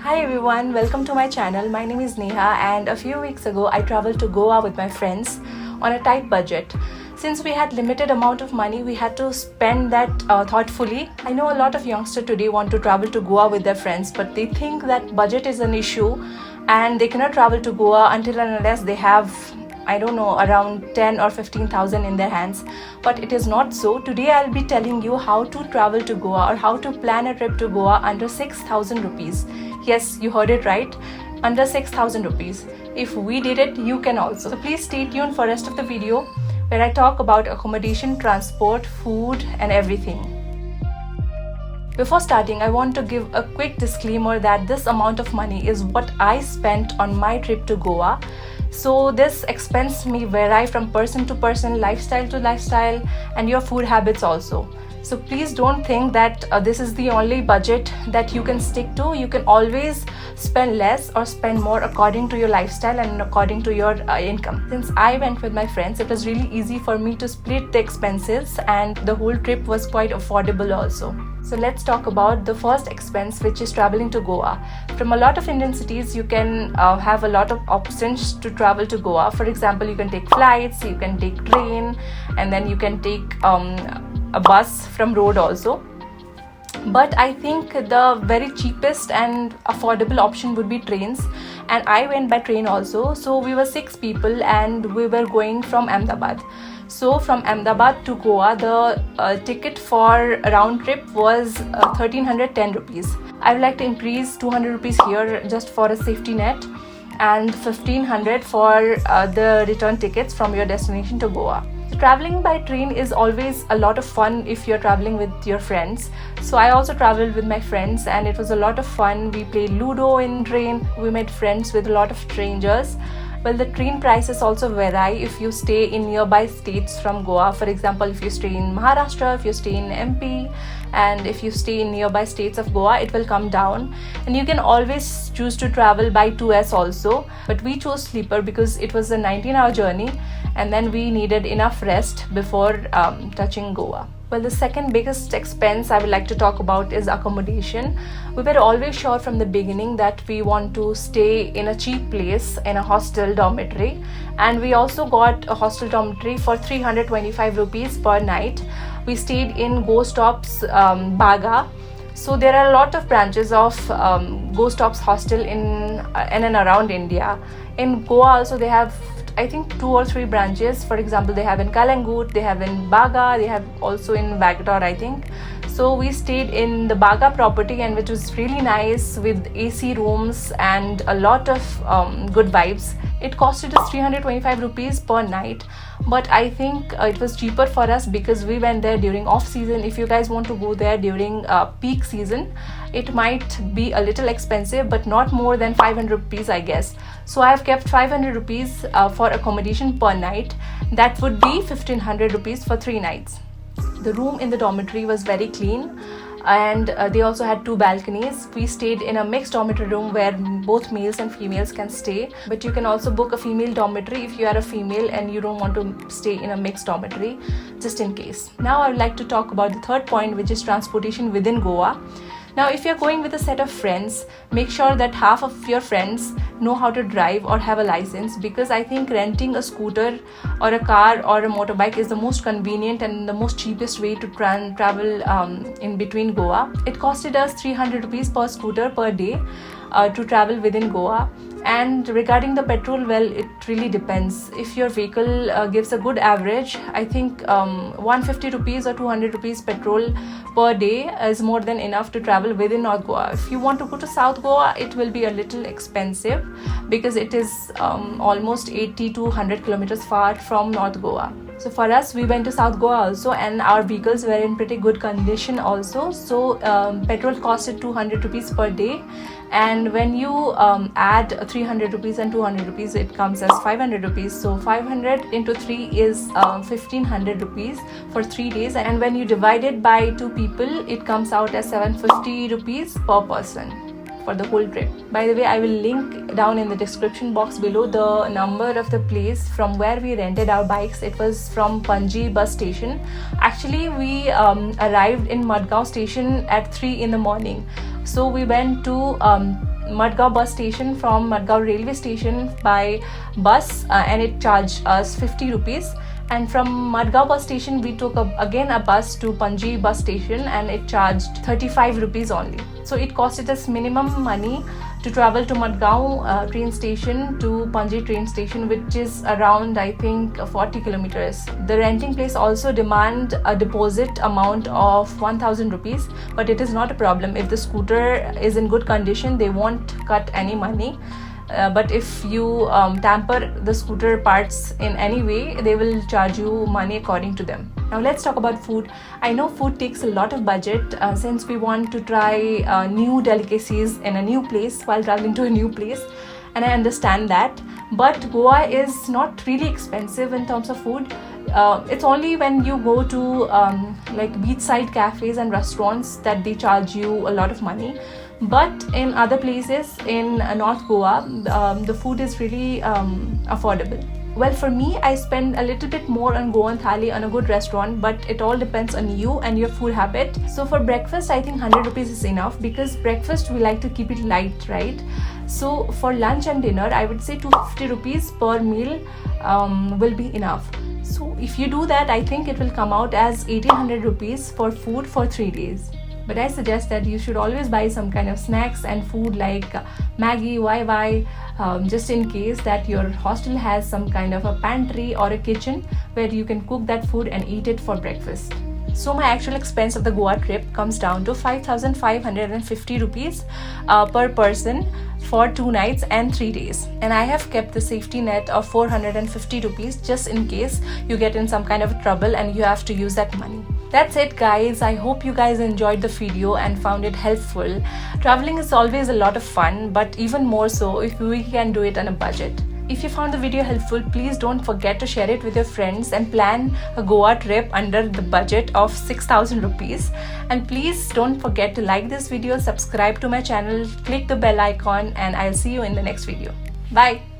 Hi everyone, welcome to my channel. My name is Neha and a few weeks ago I traveled to Goa with my friends on a tight budget. Since we had limited amount of money, we had to spend that thoughtfully. I know a lot of youngsters today want to travel to Goa with their friends, but they think that budget is an issue and they cannot travel to Goa until and unless they have, I don't know, around 10 or 15,000 in their hands. But it is not so. Today I'll be telling you how to travel to Goa or how to plan a trip to Goa under 6,000 rupees. Yes, you heard it right, under 6,000 rupees. If we did it, you can also. So please stay tuned for the rest of the video where I talk about accommodation, transport, food and everything. Before starting, I want to give a quick disclaimer that this amount of money is what I spent on my trip to Goa. So this expense may vary from person to person, lifestyle to lifestyle, and your food habits also. So please don't think that this is the only budget that you can stick to. You can always spend less or spend more according to your lifestyle and according to your income. Since I went with my friends, it was really easy for me to split the expenses and the whole trip was quite affordable also. So let's talk about the first expense, which is traveling to Goa. From a lot of Indian cities, you can have a lot of options to travel to Goa. For example, you can take flights, you can take train, and then you can take a bus from road also. But I think the very cheapest and affordable option would be trains, and I went by train also. So we were 6 people and we were going from Ahmedabad. So from Ahmedabad to Goa, the ticket for round trip was 1310 rupees. I would like to increase 200 rupees here just for a safety net, and 1500 for the return tickets from your destination to Goa. Traveling by train is always a lot of fun if you're traveling with your friends. So I also traveled with my friends and it was a lot of fun. We played Ludo in train. We made friends with a lot of strangers. Well, the train prices also vary if you stay in nearby states from Goa. For example, if you stay in Maharashtra, if you stay in MP, and if you stay in nearby states of Goa, it will come down. And you can always choose to travel by 2S also. But we chose sleeper because it was a 19-hour journey and then we needed enough rest before touching Goa. Well, the second biggest expense I would like to talk about is accommodation. We were always sure from the beginning that we want to stay in a cheap place in a hostel dormitory, and we also got a hostel dormitory for 325 rupees per night. We stayed in Ghost Ops Baga. So there are a lot of branches of Ghost Ops hostel in and around India. In Goa also they have, I think, 2 or 3 branches. For example, they have in Kalangut, they have in Baga, they have also in Bangalore, I think. So we stayed in the Baga property, and which was really nice with AC rooms and a lot of good vibes. It costed us 325 rupees per night, but I think it was cheaper for us because we went there during off season. If you guys want to go there during peak season, it might be a little expensive, but not more than 500 rupees, I guess. So I have kept 500 rupees for accommodation per night. That would be 1500 rupees for 3 nights. The room in the dormitory was very clean, and they also had 2 balconies. We stayed in a mixed dormitory room where both males and females can stay, but you can also book a female dormitory if you are a female and you don't want to stay in a mixed dormitory, just in case. Now I would like to talk about the third point, which is transportation within Goa. Now, if you're going with a set of friends, make sure that half of your friends know how to drive or have a license, because I think renting a scooter or a car or a motorbike is the most convenient and the most cheapest way to travel in between Goa. It costed us 300 rupees per scooter per day to travel within Goa. And regarding the petrol, well, it really depends. If your vehicle gives a good average, I think 150 rupees or 200 rupees petrol per day is more than enough to travel within North Goa. If you want to go to South Goa, it will be a little expensive because it is almost 80 to 100 kilometers far from North Goa. So for us, we went to South Goa also, and our vehicles were in pretty good condition also. So petrol costed 200 rupees per day, and when you add 300 rupees and 200 rupees, it comes as 500 rupees. So 500 into 3 is 1500 rupees for 3 days, and when you divide it by 2 people, it comes out as 750 rupees per person for the whole trip. By the way, I will link down in the description box below the number of the place from where we rented our bikes. It was from Panaji bus station. Actually, we arrived in Madgaon station at 3 in the morning. So we went to Madgaon bus station from Madgaon railway station by bus, and it charged us 50 rupees. And from Madgaon bus station we took again a bus to Panaji bus station, and it charged 35 rupees only. So it costed us minimum money to travel to Madgaon train station to Panaji train station, which is around I think 40 kilometers. The renting place also demand a deposit amount of 1000 rupees, but it is not a problem. If the scooter is in good condition, they won't cut any money. But if you tamper the scooter parts in any way, they will charge you money according to them. Now let's talk about food. I know food takes a lot of budget since we want to try new delicacies in a new place while traveling to a new place, and I understand that. But Goa is not really expensive in terms of food. It's only when you go to like beachside cafes and restaurants that they charge you a lot of money. But in other places in North Goa, the food is really affordable. Well, for me, I spend a little bit more on Goan thali on a good restaurant, but it all depends on you and your food habit. So for breakfast, I think 100 rupees is enough, because breakfast we like to keep it light, right? So for lunch and dinner, I would say 250 rupees per meal will be enough. So if you do that, I think it will come out as 1800 rupees for food for 3 days. But I suggest that you should always buy some kind of snacks and food like Maggi, YY, just in case that your hostel has some kind of a pantry or a kitchen where you can cook that food and eat it for breakfast. So my actual expense of the Goa trip comes down to 5550 rupees per person for 2 nights and 3 days. And I have kept the safety net of 450 rupees just in case you get in some kind of trouble and you have to use that money. That's it guys. I hope you guys enjoyed the video and found it helpful. Traveling is always a lot of fun, but even more so if we can do it on a budget. If you found the video helpful, please don't forget to share it with your friends and plan a Goa trip under the budget of 6000 rupees. And please don't forget to like this video, subscribe to my channel, click the bell icon, and I'll see you in the next video. Bye.